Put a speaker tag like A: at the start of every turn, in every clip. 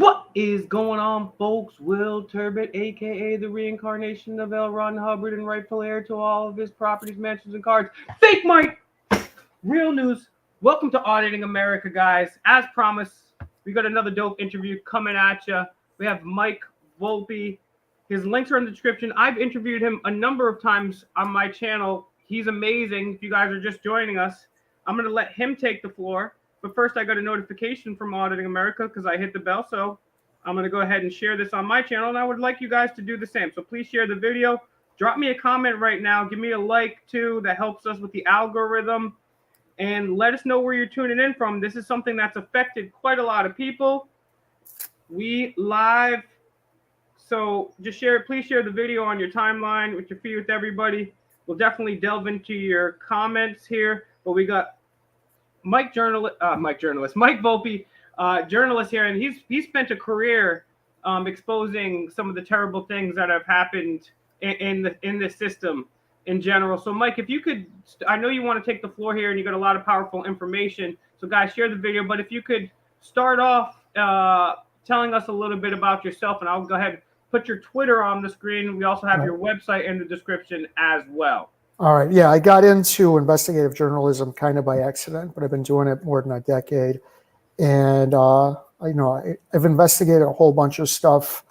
A: What is going on, folks? Will Turbot, aka the reincarnation of L. Ron Hubbard and rightful heir to all of his properties, mansions, and cards. Fake Mike! Real news. Welcome to Auditing America, guys. As promised, we got another dope interview coming at you. We have Mike Volpe. His links are in the description. I've interviewed him a number of times on my channel. He's amazing. If you guys are just joining us, I'm going to let him take the floor. But first, I got a notification from Auditing America because I hit the bell. So I'm going to go ahead and share this on my channel. And I would like you guys to do the same. So please share the video. Drop me a comment right now. Give me a like, too. That helps us with the algorithm. And let us know where you're tuning in from. This is something that's affected quite a lot of people. We live. So just share it. Please share the video on your timeline with your feed with everybody. We'll definitely delve into your comments here. But we got Mike Volpe, journalist here, and he's spent a career exposing some of the terrible things that have happened in the system in general. So, Mike, if you could, I know you want to take the floor here, and you got a lot of powerful information. So, guys, share the video. But if you could start off telling us a little bit about yourself, and I'll go ahead and put your Twitter on the screen. We also have your website in the description as well.
B: All right. Yeah, I got into investigative journalism kind of by accident, but I've been doing it more than a decade. And, I've investigated a whole bunch of stuff.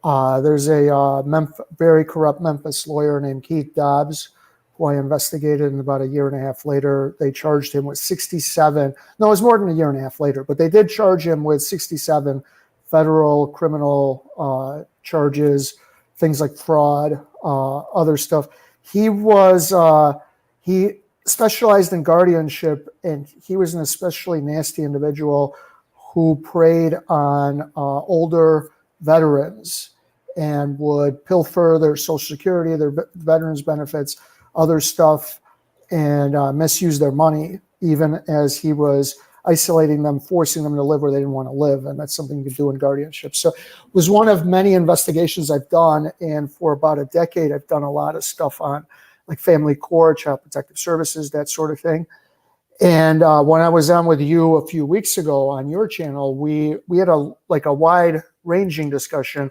B: There's a very corrupt Memphis lawyer named Keith Dobbs, who I investigated, and about a year and a half later, they charged him with 67. No, it was more than a year and a half later, but they did charge him with 67 federal criminal charges, things like fraud, other stuff. He specialized in guardianship, and he was an especially nasty individual who preyed on older veterans and would pilfer their Social Security, their veterans benefits, other stuff, and misuse their money, even as he was isolating them, forcing them to live where they didn't want to live. And that's something you can do in guardianship. So it was one of many investigations I've done. And for about a decade, I've done a lot of stuff on like family court, child protective services, that sort of thing. And when I was on with you a few weeks ago on your channel, we had a wide ranging discussion.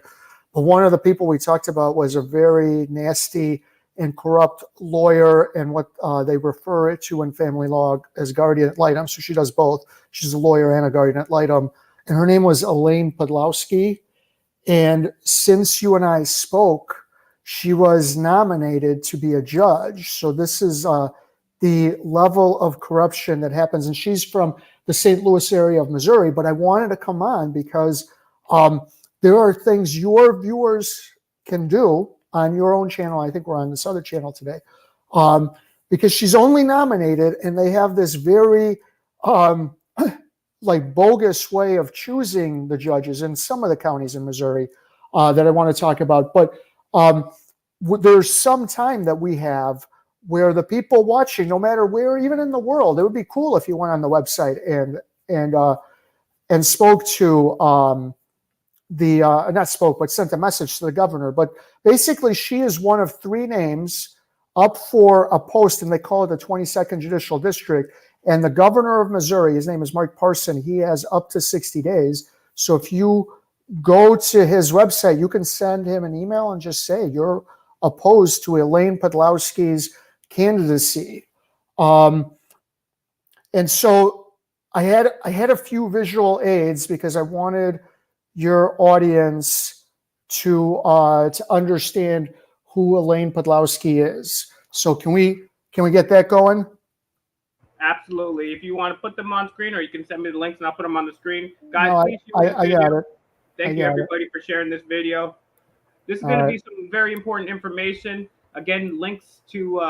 B: But one of the people we talked about was a very nasty and corrupt lawyer, and what they refer it to in family law as guardian ad litem. So she does both. She's a lawyer and a guardian ad litem. And her name was Elaine Podlowski. And since you and I spoke, she was nominated to be a judge. So this is the level of corruption that happens. And she's from the St. Louis area of Missouri. But I wanted to come on because there are things your viewers can do on your own channel. I think we're on this other channel today, because she's only nominated, and they have this very bogus way of choosing the judges in some of the counties in Missouri that I want to talk about. But there's some time that we have where the people watching, no matter where, even in the world, it would be cool if you went on the website and spoke to sent a message to the governor. But basically, she is one of three names up for a post, and they call it the 22nd Judicial District. And the governor of Missouri, his name is Mark Parson, he has up to 60 days. So if you go to his website, you can send him an email and just say you're opposed to Elaine Podlowski's candidacy. And so I had a few visual aids because I wanted your audience to understand who Elaine Podlowski is. So can we get that going?
A: Absolutely. If you want to put them on screen, or you can send me the links and I'll put them on the screen. Guys,
B: no,
A: please share
B: I got it.
A: Thank you, everybody, for sharing this video. This is going to be some very important information. Again, links to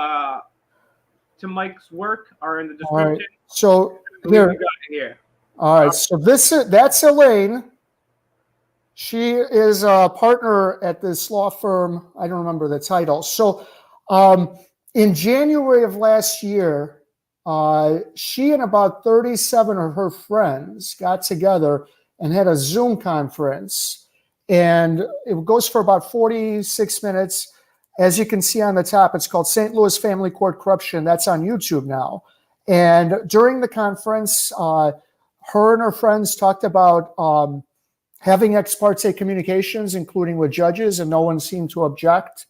A: Mike's work are in the description.
B: All right. So here. All right. So that's Elaine. She is a partner at this law firm. I don't remember the title. So in January of last year, she and about 37 of her friends got together and had a Zoom conference. And it goes for about 46 minutes. As you can see on the top, it's called St. Louis Family Court Corruption. That's on YouTube now. And during the conference, her and her friends talked about having ex parte communications, including with judges, and no one seemed to object.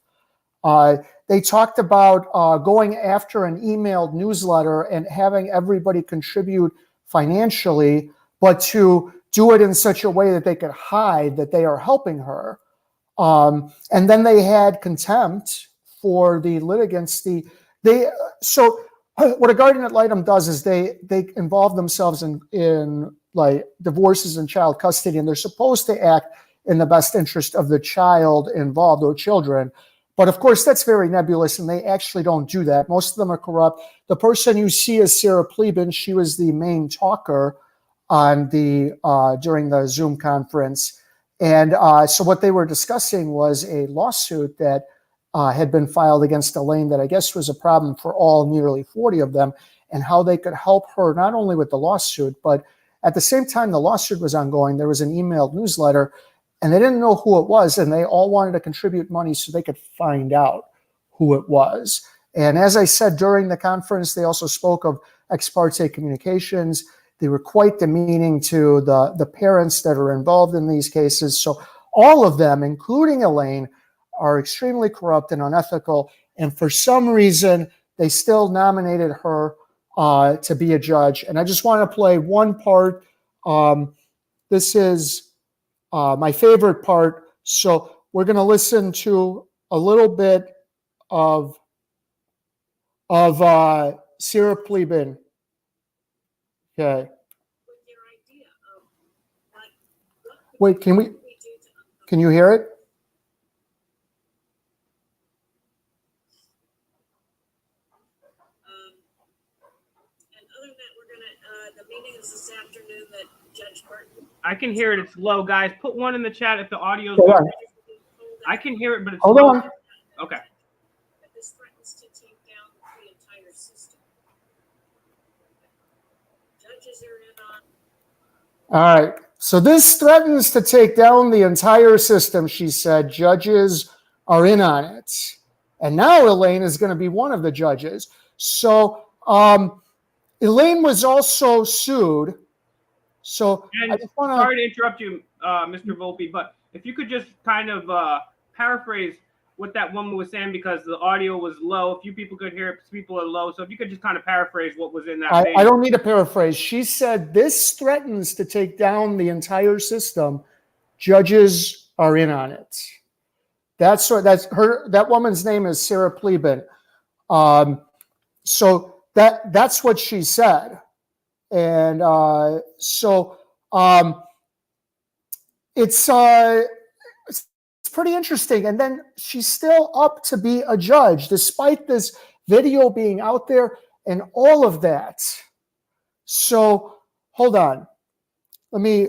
B: They talked about going after an emailed newsletter and having everybody contribute financially, but to do it in such a way that they could hide that they are helping her. And then they had contempt for the litigants. So what a guardian ad litem does is they involve themselves in like divorces and child custody, and they're supposed to act in the best interest of the child involved or children. But of course, that's very nebulous, and they actually don't do that. Most of them are corrupt. The person you see is Sarah Plebin. She was the main talker on during the Zoom conference. And so what they were discussing was a lawsuit that had been filed against Elaine that I guess was a problem for all nearly 40 of them, and how they could help her not only with the lawsuit, but at the same time the lawsuit was ongoing, there was an emailed newsletter, and they didn't know who it was, and they all wanted to contribute money so they could find out who it was. And as I said during the conference, they also spoke of ex parte communications. They were quite demeaning to the parents that are involved in these cases. So all of them, including Elaine, are extremely corrupt and unethical. And for some reason, they still nominated her to be a judge. And I just want to play one part. This is my favorite part. So we're going to listen to a little bit of Sarah Plebin. Okay. Wait, can you hear it?
C: And other than that, we're gonna, the meeting is this afternoon that Judge Burton.
A: I can hear it. It's low, guys. Put one in the chat if the audio's
B: Hold
A: good.
B: on.
A: I can hear it, but it's
B: Hold
A: low.
B: on.
A: Okay.
C: But this threatens to take down the entire system. Judges are in on.
B: All right. So this threatens to take down the entire system, she said. Judges are in on it. And now Elaine is going to be one of the judges. So Elaine was also sued. So
A: And
B: I just want to...
A: sorry to interrupt you, Mr. Volpe, but if you could just kind of paraphrase what that woman was saying, because the audio was low. A few people could hear it, people are low. So if you could just kind of paraphrase what was in that.
B: I don't need to paraphrase. She said this threatens to take down the entire system. Judges are in on it. That's her. That woman's name is Sarah Plebin. So that's what she said, and it's pretty interesting. And then she's still up to be a judge, despite this video being out there and all of that. So hold on. Let me,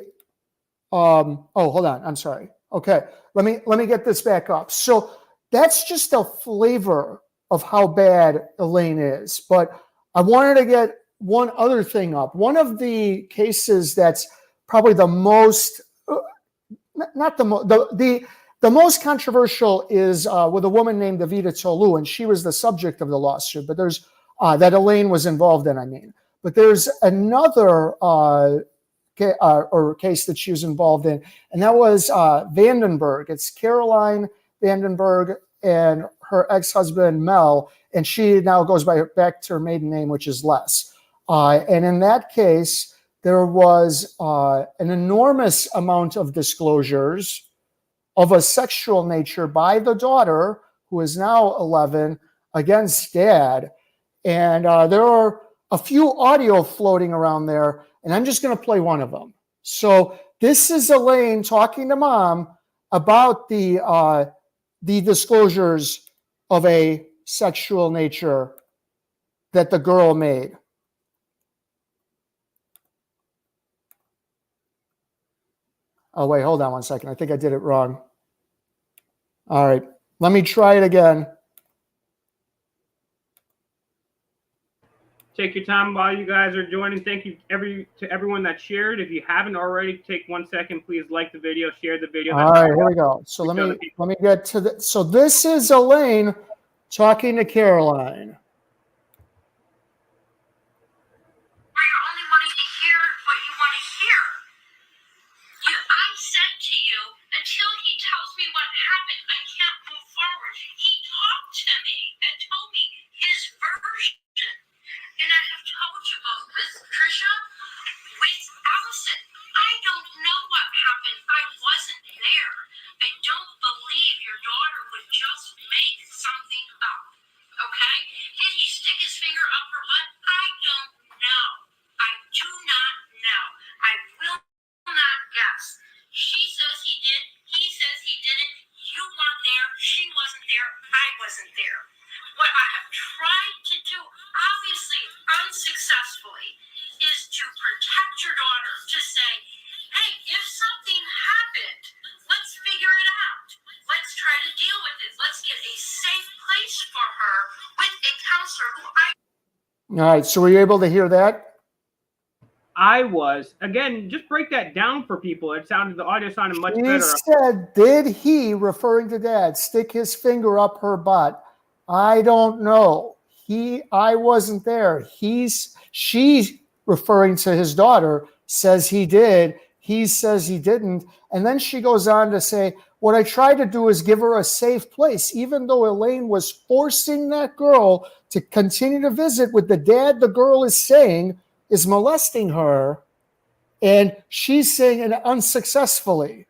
B: hold on. I'm sorry. Okay. Let me get this back up. So that's just a flavor of how bad Elaine is. But I wanted to get one other thing up. One of the cases that's probably the most, the most controversial is with a woman named Evita Tolu, and she was the subject of the lawsuit. But there's that Elaine was involved in. I mean, but there's another case that she was involved in, and that was Vandenberg. It's Caroline Vandenberg and her ex-husband Mel, and she now goes back to her maiden name, which is Les. And in that case, there was an enormous amount of disclosures of a sexual nature by the daughter, who is now 11, against dad. And there are a few audio floating around there, and I'm just going to play one of them. So this is Elaine talking to mom about the disclosures of a sexual nature that the girl made. Oh, wait, hold on one second. I think I did it wrong. All right, let me try it again.
A: Take your time while you guys are joining. Thank you to everyone that shared. If you haven't already, take 1 second. Please like the video, share the video.
B: All right, here we go. So let me get to the. So this is Elaine talking to Caroline.
C: You're only wanting to hear what you want to hear. I sent if I wasn't there, I don't believe your daughter would just make something up. Okay? Did he stick his finger up her butt? I don't know. I do not know. I will not guess. She says he did. He says he didn't. You weren't there. She wasn't there. I wasn't there. What I have tried to do, obviously unsuccessfully, is to protect your daughter, to say, hey, if something happened, let's figure it out. Let's try to deal with it. Let's get a safe place for her with a counselor who I...
B: All right, so were you able to hear that?
A: I was. Again, just break that down for people. The audio sounded much better.
B: He said, did he, referring to Dad, stick his finger up her butt? I don't know. I wasn't there. She, referring to his daughter, says he did. He says he didn't. And then she goes on to say, what I tried to do is give her a safe place, even though Elaine was forcing that girl to continue to visit with the dad the girl is saying is molesting her, and she's saying it unsuccessfully.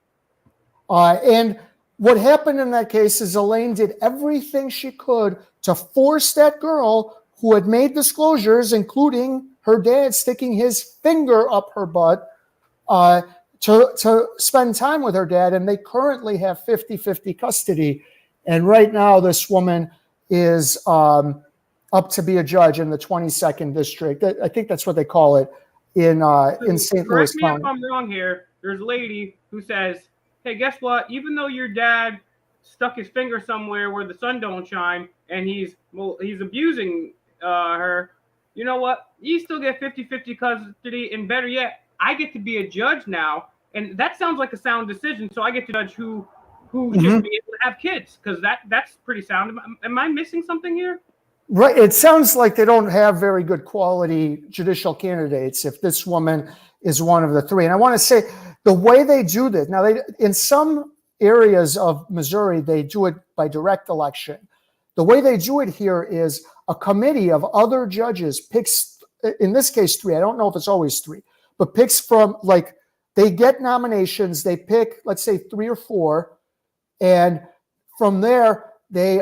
B: And what happened in that case is Elaine did everything she could to force that girl who had made disclosures, including her dad sticking his finger up her butt, to spend time with her dad. And they currently have 50-50 custody. And right now this woman is up to be a judge in the 22nd district. I think that's what they call it in St. Louis
A: Correct me
B: County.
A: if I'm wrong here. There's a lady who says, hey, guess what? Even though your dad stuck his finger somewhere where the sun don't shine and he's abusing her, you know what? You still get 50-50 custody, and better yet, I get to be a judge now. And that sounds like a sound decision. So I get to judge who should be able to have kids, because that's pretty sound. Am I missing something here?
B: Right. It sounds like they don't have very good quality judicial candidates if this woman is one of the three. And I want to say the way they do this, now in some areas of Missouri, they do it by direct election. The way they do it here is a committee of other judges picks, in this case, three. I don't know if it's always three, but picks from, like, they get nominations. They pick, let's say, 3 or 4. And from there, they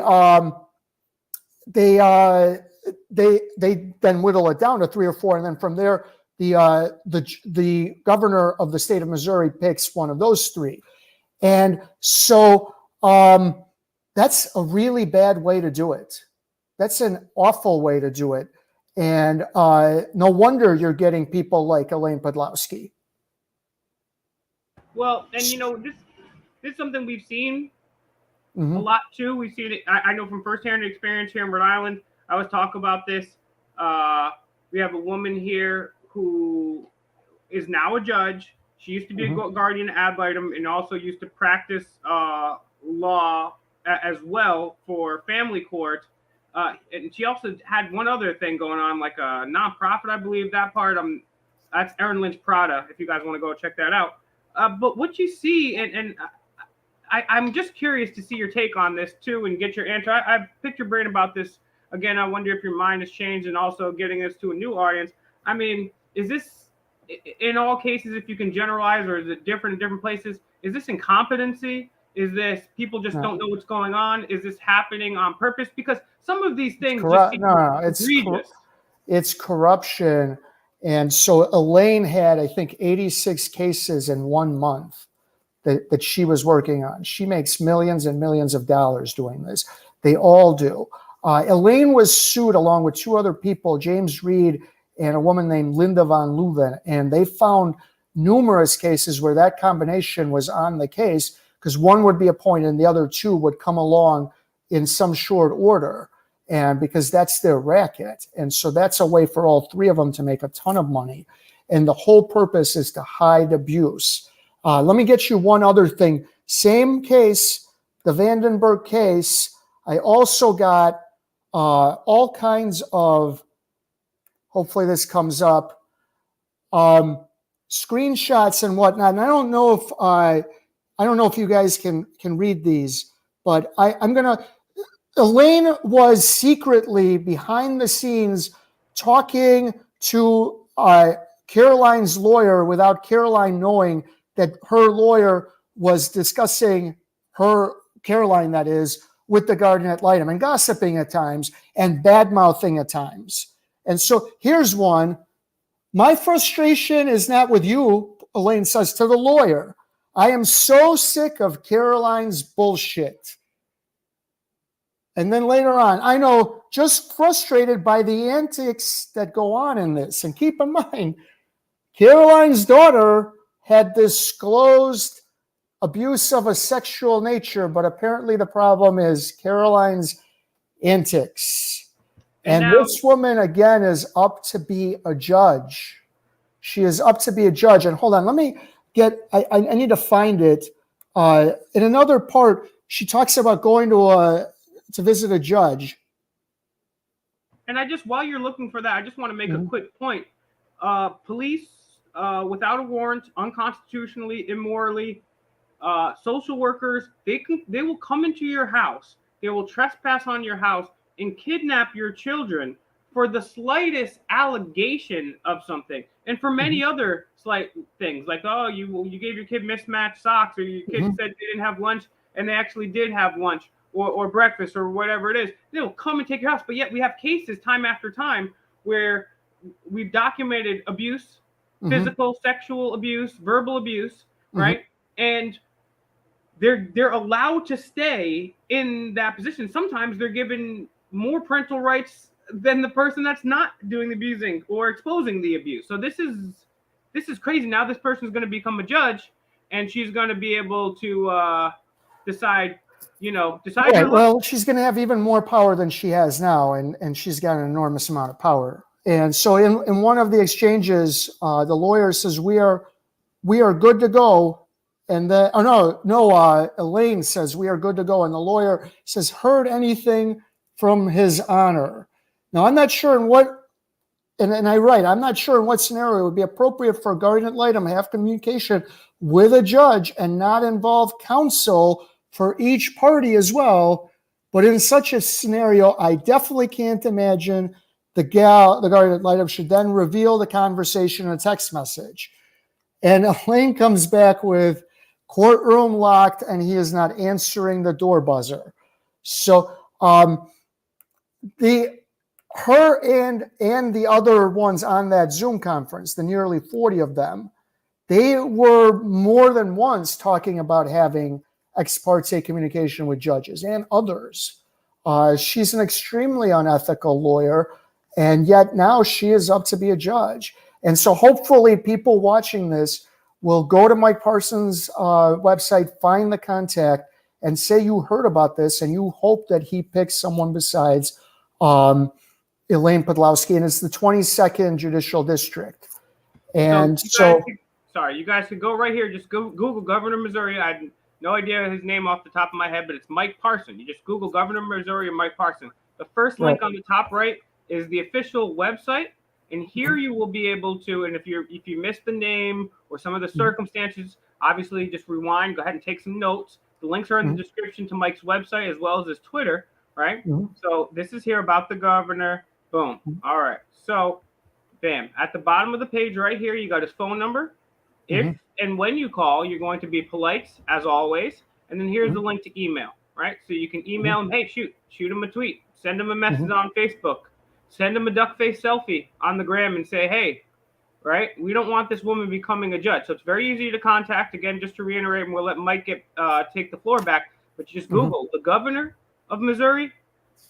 B: then whittle it down to 3 or 4, and then from there, the governor of the state of Missouri picks one of those 3, and so that's a really bad way to do it. That's an awful way to do it, and no wonder you're getting people like Elaine Podlowski.
A: Well, and this is something we've seen a lot too. We've seen it. I know from firsthand experience here in Rhode Island. I was talking about this. We have a woman here who is now a judge. She used to be a guardian ad litem and also used to practice law as well for family court. And she also had one other thing going on, like a nonprofit, I believe. That part, that's Erin Lynch Prada, if you guys want to go check that out. But what you see, and I'm just curious to see your take on this too and get your answer. I've picked your brain about this. Again, I wonder if your mind has changed and also getting this to a new audience. I mean, is this, in all cases, if you can generalize, or is it different in different places? Is this incompetency? Is this people just don't know what's going on? Is this happening on purpose? Because some of these things just seem egregious.
B: It's corruption. And so Elaine had, I think, 86 cases in 1 month that she was working on. She makes millions and millions of dollars doing this. They all do. Elaine was sued along with 2 other people, James Reed and a woman named Linda von Leuven, and they found numerous cases where that combination was on the case, because one would be appointed and the other 2 would come along in some short order, and because that's their racket. And so that's a way for all 3 of them to make a ton of money. And the whole purpose is to hide abuse. Let me get you one other thing. Same case, the Vandenberg case. I also got all kinds of, hopefully this comes up, screenshots and whatnot. And I don't know if you guys can read these, but Elaine was secretly behind the scenes talking to Caroline's lawyer without Caroline knowing that her lawyer was discussing her, Caroline that is, with the guardian ad litem and gossiping at times and bad-mouthing at times. And so here's one. My frustration is not with you, Elaine says to the lawyer. I am so sick of Caroline's bullshit. And then later on, I know, just frustrated by the antics that go on in this. And keep in mind, Caroline's daughter had disclosed abuse of a sexual nature, but apparently the problem is Caroline's antics. And
A: now,
B: this woman, again, is up to be a judge. She is up to be a judge. And hold on, let me get, I need to find it. In another part, she talks about going to visit a judge.
A: And while you're looking for that, I just want to make a quick point. Police, without a warrant, unconstitutionally, immorally, social workers, they will come into your house. They will trespass on your house and kidnap your children for the slightest allegation of something, and for many other slight things, like, oh, you gave your kid mismatched socks, or your kid said they didn't have lunch and they actually did have lunch or breakfast or whatever it is. They'll come and take your house. But yet we have cases time after time where we've documented abuse, physical, sexual abuse, verbal abuse, right? And they're allowed to stay in that position. Sometimes they're given more parental rights than the person that's not doing the abusing or exposing the abuse. So this is crazy. Now this person's going to become a judge, and she's going to be able to decide. Right.
B: Well, she's going to have even more power than she has now, and she's got an enormous amount of power. And so in one of the exchanges, the lawyer says, we are good to go. And then, Elaine says, we are good to go. And the lawyer says, heard anything from His Honor? Now, I'm not sure in what, and I write, I'm not sure in what scenario it would be appropriate for a guardian ad litem to have communication with a judge and not involve counsel for each party as well. But in such a scenario, I definitely can't imagine the guardian ad litem should then reveal the conversation in a text message. And Elaine comes back with, courtroom locked, and he is not answering the door buzzer. So her and the other ones on that Zoom conference, the nearly 40 of them, they were more than once talking about having ex parte communication with judges and others. She's an extremely unethical lawyer, and yet now she is up to be a judge. And so hopefully people watching this will go to Mike Parsons' website, find the contact, and say you heard about this, and you hope that he picks someone besides Elaine Podlowski, and it's the 22nd Judicial District. And
A: you guys could go right here. Just Google Governor Missouri. I had no idea his name off the top of my head, but it's Mike Parson. You just Google Governor Missouri or Mike Parson. The first link on the top right is the official website. And here you will be able to, and if you missed the name or some of the circumstances, obviously just rewind, go ahead and take some notes. The links are in the description to Mike's website as well as his Twitter, right? So this is here about the governor. Boom. All right. So, bam. At the bottom of the page right here, you got his phone number. If and when you call, you're going to be polite as always. And then here's the link to email, right? So you can email him, hey, shoot him a tweet, send him a message on Facebook. Send him a duck face selfie on the gram and say, hey, right, we don't want this woman becoming a judge. So it's very easy to contact. Again, just to reiterate, and we'll let Mike take the floor back. But you just Google the governor of Missouri,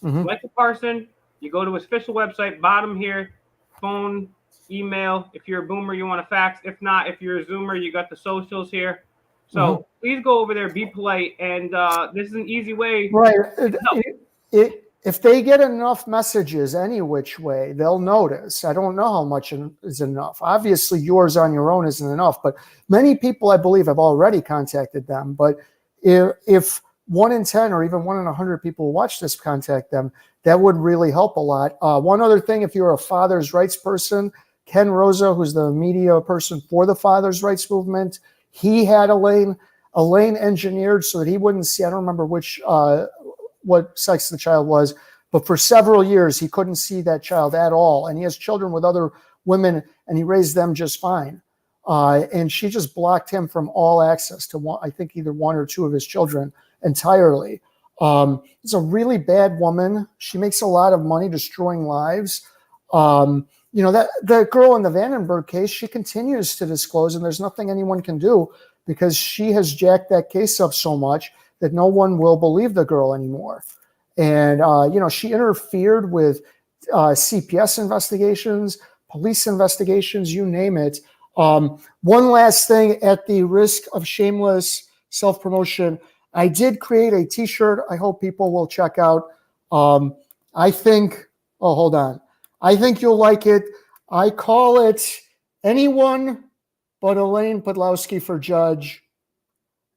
A: Michael Parson. You go to his official website, bottom here, phone, email. If you're a boomer, you want to fax. If not, if you're a Zoomer, you got the socials here. So please go over there, be polite. And this is an easy way.
B: Right. If they get enough messages any which way, they'll notice. I don't know how much is enough. Obviously, yours on your own isn't enough, but many people, I believe, have already contacted them. But if 1 in 10 or even 1 in 100 people who watch this contact them, that would really help a lot. One other thing, if you're a father's rights person, Ken Rosa, who's the media person for the father's rights movement, he had Elaine engineered so that he wouldn't see, I don't remember what sex the child was, but for several years he couldn't see that child at all. And he has children with other women, and he raised them just fine. and she just blocked him from all access to I think either one or two of his children entirely. It's a really bad woman. She makes a lot of money destroying lives. That the girl in the Vandenberg case, she continues to disclose, and there's nothing anyone can do because she has jacked that case up so much that no one will believe the girl anymore. And, she interfered with CPS investigations, police investigations, you name it. One last thing, at the risk of shameless self-promotion, I did create a t-shirt I hope people will check out. I think you'll like it. I call it Anyone But Elaine Podlowski for Judge.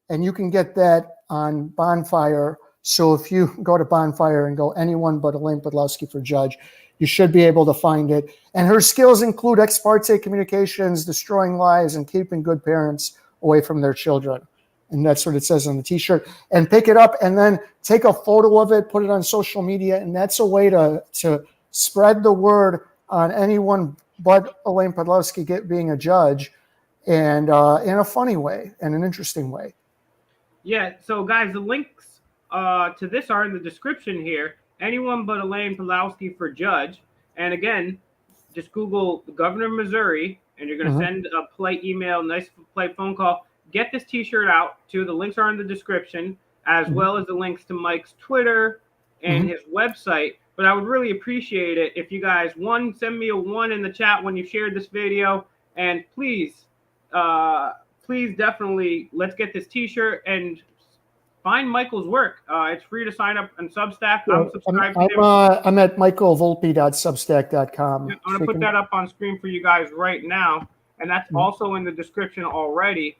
B: And you can get that on Bonfire. So if you go to Bonfire and go Anyone But Elaine Podlowski for Judge, you should be able to find it. And her skills include ex parte communications, destroying lives, and keeping good parents away from their children. And that's what it says on the t-shirt. And pick it up and then take a photo of it, put it on social media. And that's a way to spread the word on anyone but Elaine Podlowski being a judge, and in a funny way and an interesting way.
A: Yeah, so guys, the links to this are in the description here. Anyone but Elaine Podlowski for judge. And again, just Google the governor of Missouri, and you're going to send a polite email, nice polite phone call. Get this t-shirt out too. The links are in the description, as well as the links to Mike's Twitter and his website. But I would really appreciate it if you guys, send me a 1 in the chat when you shared this video. And please definitely let's get this t-shirt and find Michael's work. It's free to sign up on Substack. I'm subscribed to him.
B: I'm at michaelvolpe.substack.com.
A: I'm going to put that up on screen for you guys right now. And that's also in the description already.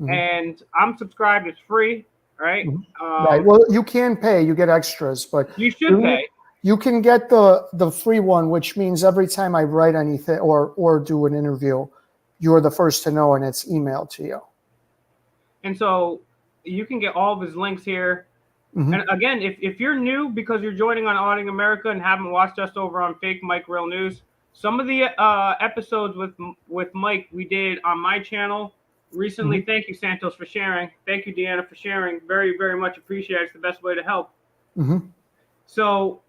A: And I'm subscribed. It's free, right?
B: Right. Well, you can pay. You get extras, but
A: you should pay.
B: You can get the free one, which means every time I write anything or do an interview, you're the first to know, and it's emailed to you. And
A: so you can get all of his links here. And again, if you're new because you're joining on Auditing America and haven't watched us over on Fake Mike Real News, some of the episodes with Mike we did on my channel recently. Thank you, Santos, for sharing. Thank you, Deanna, for sharing. Very, very much appreciate it. It's the best way to help. So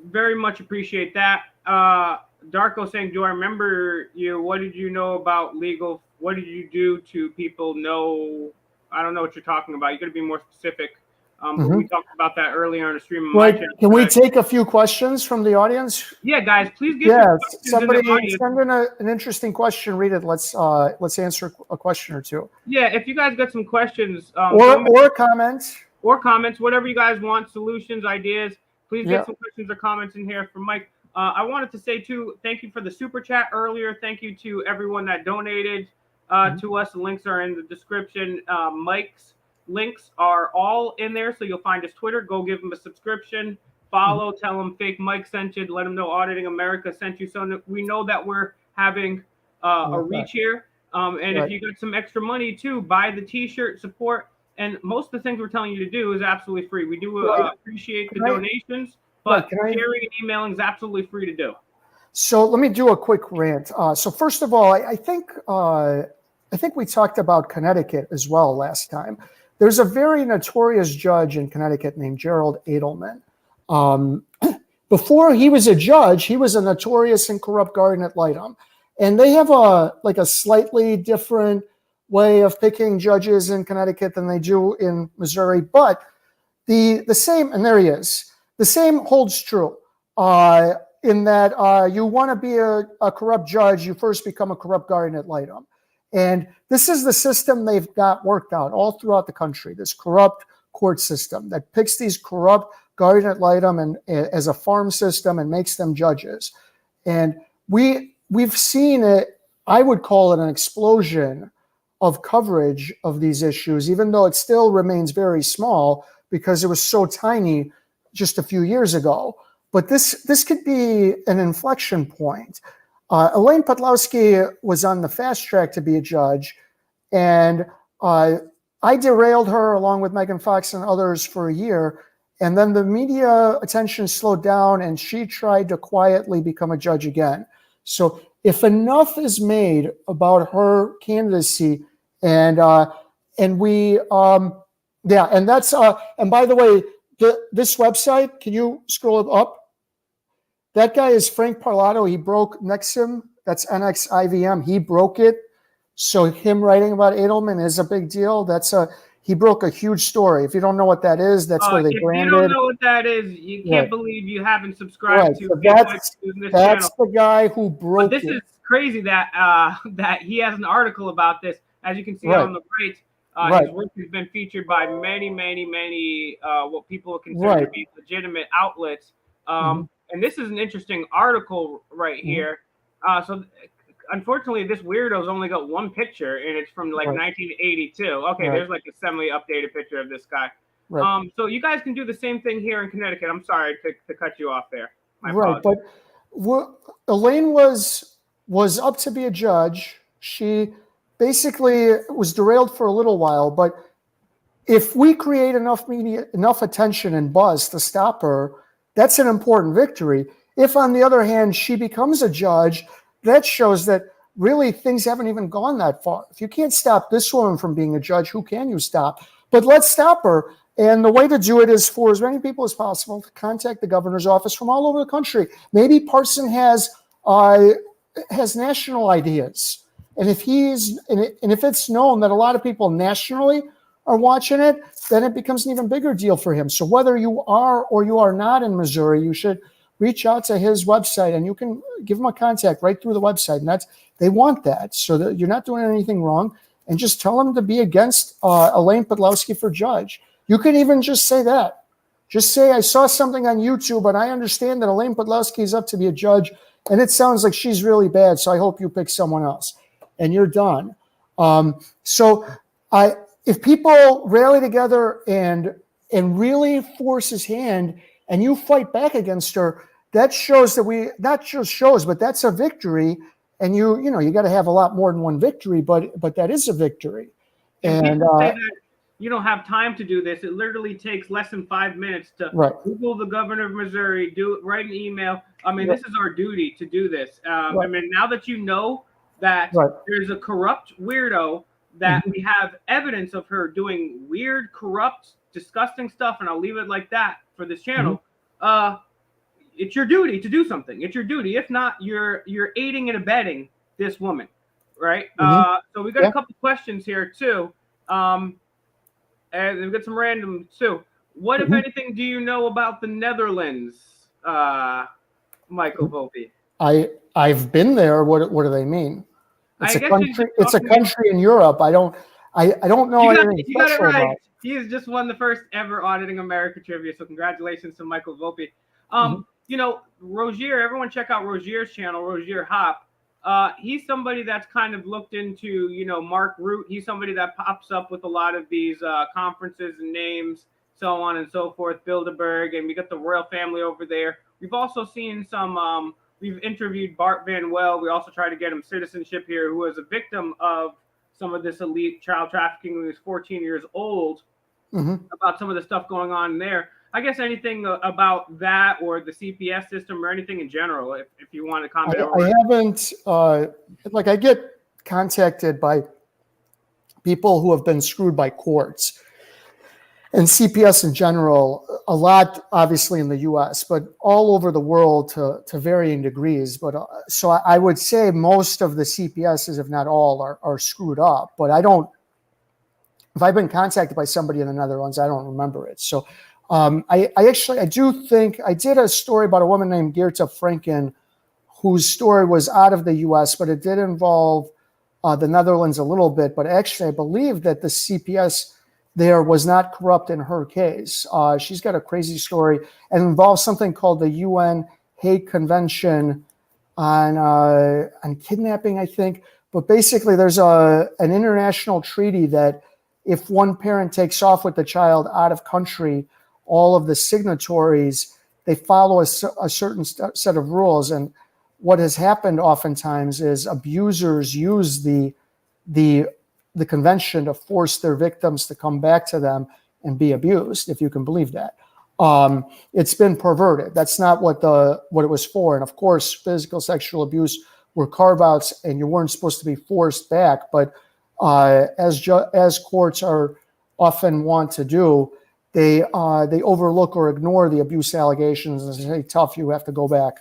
A: very much appreciate that. Darko saying, do I remember you? What did you know about legal? What did you do to people know? I don't know what you're talking about. You got to be more specific. But we talked about that earlier on the stream.
B: Can we take a few questions from the audience?
A: Yeah, guys, please get
B: somebody send in an interesting question. Read it. Let's answer a question or two.
A: Yeah, if you guys got some questions
B: or comments,
A: whatever you guys want, solutions, ideas, please get some questions or comments in here for Mike. I wanted to say too, thank you for the super chat earlier. Thank you to everyone that donated to us. The links are in the description. Mike's links are all in there, so you'll find his Twitter. Go give him a subscription, follow, tell him Fake Mike sent you, let him know Auditing America sent you, so we know that we're having a reach here. And if you got some extra money too, buy the t-shirt, support. And most of the things we're telling you to do is absolutely free. We do appreciate the donations, but sharing and emailing is absolutely free to do.
B: So let me do a quick rant. So first of all, I think we talked about Connecticut as well last time. There's a very notorious judge in Connecticut named Gerald Edelman. Before he was a judge, he was a notorious and corrupt guardian ad litem. And they have a slightly different way of picking judges in Connecticut than they do in Missouri. But the same, and there he is, the same holds true in that you want to be a corrupt judge, you first become a corrupt guardian ad litem. And this is the system they've got worked out all throughout the country, this corrupt court system that picks these corrupt guardian ad litem and as a farm system and makes them judges. And we've seen it, I would call it an explosion of coverage of these issues, even though it still remains very small because it was so tiny just a few years ago. But this could be an inflection point. Elaine Podlowski was on the fast track to be a judge, and I derailed her along with Megan Fox and others for a year, and then the media attention slowed down, and she tried to quietly become a judge again. So if enough is made about her candidacy, and we and that's and by the way, this website, can you scroll up? That guy is Frank Parlato. He broke Nexim. That's NXIVM. He broke it. So him writing about Edelman is a big deal. He broke a huge story. If you don't know what that is, that's where they branded.
A: If you don't know what that is, you can't believe you haven't subscribed to
B: So
A: this
B: that's
A: channel.
B: the guy who broke
A: But this is crazy that that he has an article about this. As you can see on the right, his work has been featured by many what people consider to be legitimate outlets. And this is an interesting article right here. So unfortunately, this weirdo's only got one picture, and it's from like 1982. Okay, there's like a semi-updated picture of this guy. So you guys can do the same thing here in Connecticut. I'm sorry to cut you off there.
B: But Elaine was up to be a judge. She basically was derailed for a little while, but if we create enough media, enough attention and buzz to stop her, that's an important victory. If, on the other hand, she becomes a judge, that shows that really things haven't even gone that far. If you can't stop this woman from being a judge, who can you stop? But let's stop her. And the way to do it is for as many people as possible to contact the governor's office from all over the country. Maybe Parson has national ideas. And if if it's known that a lot of people nationally are watching it, then it becomes an even bigger deal for him. So whether you are or you are not in Missouri, you should reach out to his website, and you can give him a contact right through the website. And they want that, so that you're not doing anything wrong. And just tell him to be against Elaine Podlowski for judge. You can even just say that. Just say, I saw something on YouTube, and I understand that Elaine Podlowski is up to be a judge, and it sounds like she's really bad, so I hope you pick someone else. And you're done. If people rally together and really force his hand, and you fight back against her, that shows that not just shows, but that's a victory. And you got to have a lot more than one victory, but that is a victory.
A: And people say that you don't have time to do this. It literally takes less than 5 minutes to Google the governor of Missouri, write an email. I mean, this is our duty to do this. I mean, now that you know that there's a corrupt weirdo, that we have evidence of her doing weird, corrupt, disgusting stuff, and I'll leave it like that for this channel. It's your duty to do something. It's your duty. If not, you're aiding and abetting this woman, right? So we got a couple questions here too, and we've got some random too. What, if anything, do you know about the Netherlands, Michael Volpe?
B: I've been there. What do they mean? It's a country. It's a country in Europe. I don't know anything special about it.
A: He has just won the first ever Auditing America trivia. So congratulations to Michael Volpe. Rogier, everyone check out Rogier's channel, Rogier Hop. He's somebody that's kind of looked into, Mark Root. He's somebody that pops up with a lot of these conferences and names, so on and so forth, Bilderberg, and we got the royal family over there. We've also seen some, we've interviewed Bart Van Well. We also tried to get him citizenship here, who was a victim of some of this elite child trafficking when he was 14 years old, about some of the stuff going on there. I guess anything about that or the CPS system or anything in general, if you want to comment.
B: I haven't, I get contacted by people who have been screwed by courts and CPS in general, a lot obviously in the US, but all over the world to varying degrees. But so I would say most of the CPSs, if not all, are screwed up. But if I've been contacted by somebody in the Netherlands, I don't remember it. So I do think I did a story about a woman named Geerta Franken, whose story was out of the US, but it did involve the Netherlands a little bit. But actually, I believe that the CPS there was not corrupt in her case. She's got a crazy story and involves something called the UN Hague Convention on kidnapping, I think. But basically, there's an international treaty that if one parent takes off with the child out of country, all of the signatories, they follow a certain set of rules. And what has happened oftentimes is abusers use the convention to force their victims to come back to them and be abused, if you can believe that. It's been perverted. That's not what it was for. And of course, physical sexual abuse were carve-outs and you weren't supposed to be forced back. But as courts are often want to do, they overlook or ignore the abuse allegations and say, tough, you have to go back.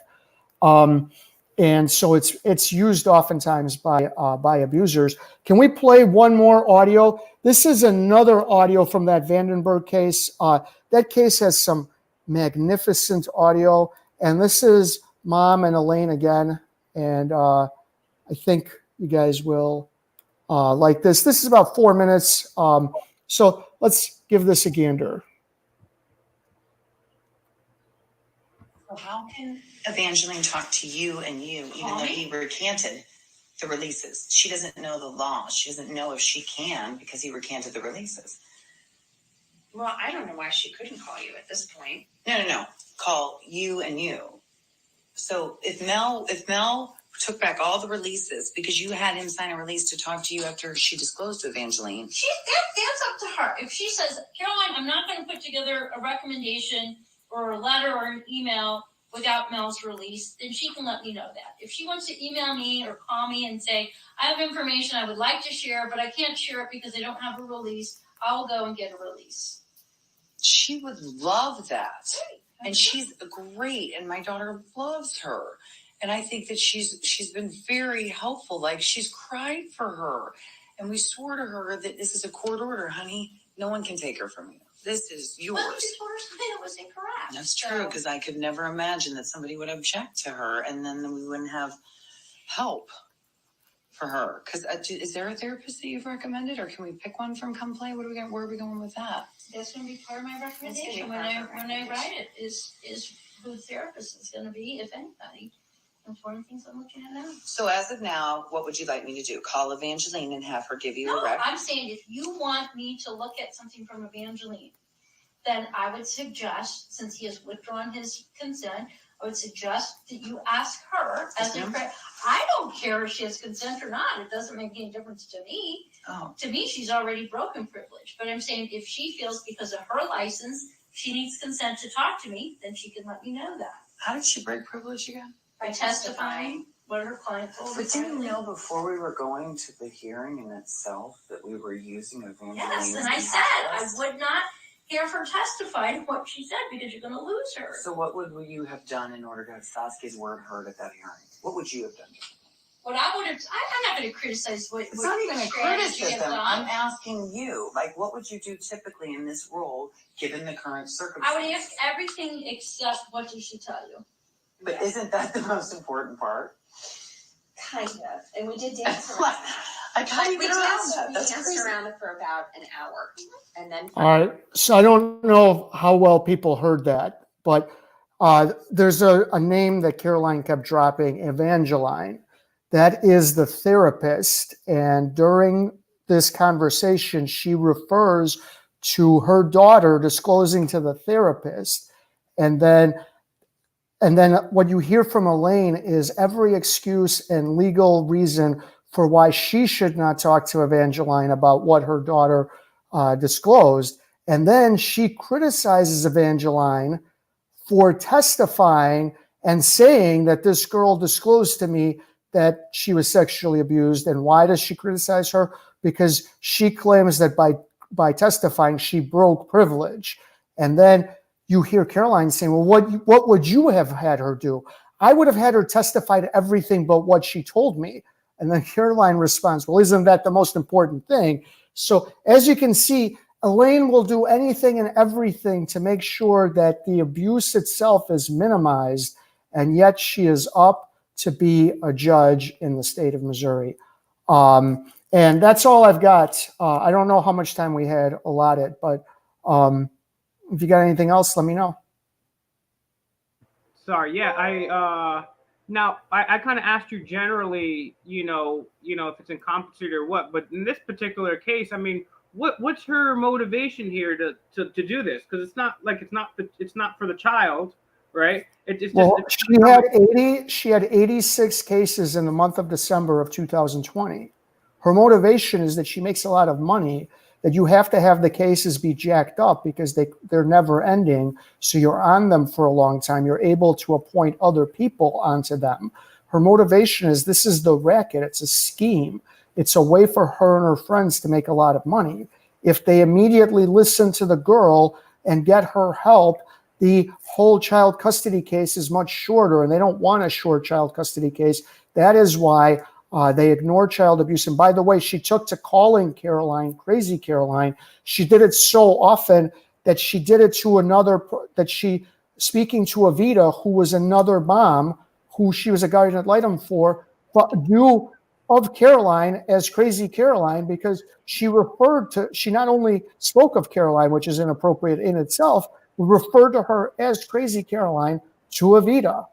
B: And so it's used oftentimes by abusers. Can we play one more audio? This is another audio from that Vandenberg case. That case has some magnificent audio. And this is Mom and Elaine again. And I think you guys will like this. This is about 4 minutes. So let's give this a gander.
D: So how can Evangeline talk to you, even though he recanted the releases? She doesn't know the law. She doesn't know if she can because he recanted the releases.
E: Well, I don't know why she couldn't call you at this point.
D: No. Call you. So if Mel took back all the releases because you had him sign a release to talk to you after she disclosed to Evangeline.
E: That's up to her. If she says, Caroline, I'm not going to put together a recommendation or a letter or an email without Mel's release, then she can let me know that. If she wants to email me or call me and say, I have information I would like to share, but I can't share it because I don't have a release, I'll go and get a release.
D: She would love that. And she's great, and my daughter loves her. And I think that she's been very helpful. Like, she's cried for her. And we swore to her that this is a court order, honey. No one can take her from you. This is yours.
E: Well, you told her something that was incorrect.
D: That's true, because I could never imagine that somebody would object to her, and then we wouldn't have help for her. Because is there a therapist that you've recommended, or can we pick one from Come Play? Where are we going with that?
E: That's going to be part of my recommendation when I write it. Is who the therapist is going to be, if anybody. Important things I'm looking at now.
D: So as of now, what would you like me to do? Call Evangeline and have her give you a rec?
E: I'm saying if you want me to look at something from Evangeline, then I would suggest, since he has withdrawn his consent, I would suggest that you ask her as a friend. I don't care if she has consent or not. It doesn't make any difference to me.
D: Oh.
E: To me, she's already broken privilege. But I'm saying if she feels because of her license, she needs consent to talk to me, then she can let me know that.
D: How did she break privilege again?
E: By testifying what her client told her.
D: But didn't you know before we were going to the hearing in itself that we were using Evangeline?
E: Yes, and I said I would not hear her testify to what she said because you're going to lose her.
D: So what would you have done in order to have Saskia's word heard at that hearing? What would you have done?
E: What I would have, I'm not going to criticize what.
D: It's not even a criticism. I'm asking you, like, what would you do typically in this role given the current circumstances?
E: I would ask everything except what did she tell you?
D: But isn't that the most important part?
F: Kind of. And we did dance around.
D: I can't even
F: danced
D: crazy.
F: around it for about an hour. And then
B: All right. So I don't know how well people heard that, but there's a name that Caroline kept dropping, Evangeline. That is the therapist. And during this conversation, she refers to her daughter disclosing to the therapist. And then what you hear from Elaine is every excuse and legal reason for why she should not talk to Evangeline about what her daughter disclosed. And then she criticizes Evangeline for testifying and saying that this girl disclosed to me that she was sexually abused. And why does she criticize her? Because she claims that by testifying, she broke privilege. And then you hear Caroline saying, well, what would you have had her do? I would have had her testify to everything but what she told me. And then Caroline responds, well, isn't that the most important thing? So as you can see, Elaine will do anything and everything to make sure that the abuse itself is minimized, and yet she is up to be a judge in the state of Missouri. And that's all I've got. I don't know how much time we had allotted, but if you got anything else, let me know.
A: Sorry. Yeah. I kind of asked you generally, if it's incompetent or what, but in this particular case, I mean, what's her motivation here to do this? Because it's not for the child, right?
B: She had 86 cases in the month of December of 2020. Her motivation is that she makes a lot of money, that you have to have the cases be jacked up because they're never ending. So you're on them for a long time. You're able to appoint other people onto them. Her motivation is this is the racket. It's a scheme. It's a way for her and her friends to make a lot of money. If they immediately listen to the girl and get her help, the whole child custody case is much shorter, and they don't want a short child custody case. That is why they ignore child abuse. And by the way, she took to calling Caroline Crazy Caroline. She did it so often that she did it to another, speaking to Avita, who was another mom, who she was a guardian ad litem for, but knew of Caroline as Crazy Caroline, because she not only spoke of Caroline, which is inappropriate in itself, referred to her as Crazy Caroline to Avita.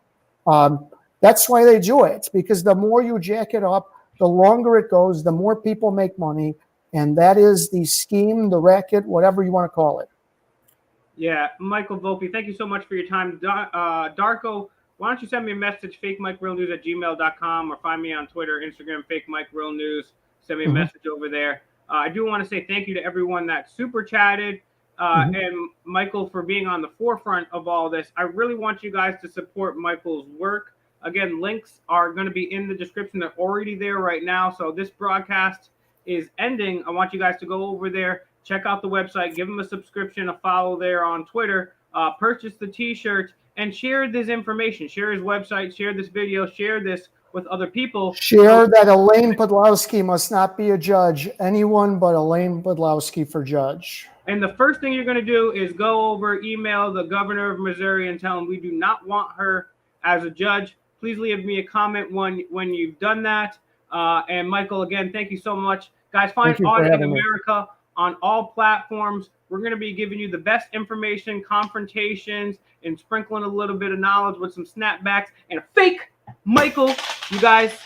B: That's why they do it, because the more you jack it up, the longer it goes, the more people make money. And that is the scheme, the racket, whatever you want to call it.
A: Yeah, Michael Volpe, thank you so much for your time. Darko, why don't you send me a message, fakemicrealnews@gmail.com, or find me on Twitter, Instagram, fakemicrealnews. Send me a message over there. I do want to say thank you to everyone that super chatted, and Michael for being on the forefront of all this. I really want you guys to support Michael's work. Again, links are going to be in the description. They're already there right now. So this broadcast is ending. I want you guys to go over there, check out the website, give him a subscription, a follow there on Twitter, purchase the t-shirt, and share this information. Share his website, share this video, share this with other people.
B: Share that Elaine Podlowski must not be a judge. Anyone but Elaine Podlowski for judge.
A: And the first thing you're going to do is go over, email the governor of Missouri and tell him we do not want her as a judge. Please leave me a comment when you've done that. And Michael, again, thank you so much. Guys, find Auditing America on all platforms. We're going to be giving you the best information, confrontations, and sprinkling a little bit of knowledge with some snapbacks and a fake Michael. You guys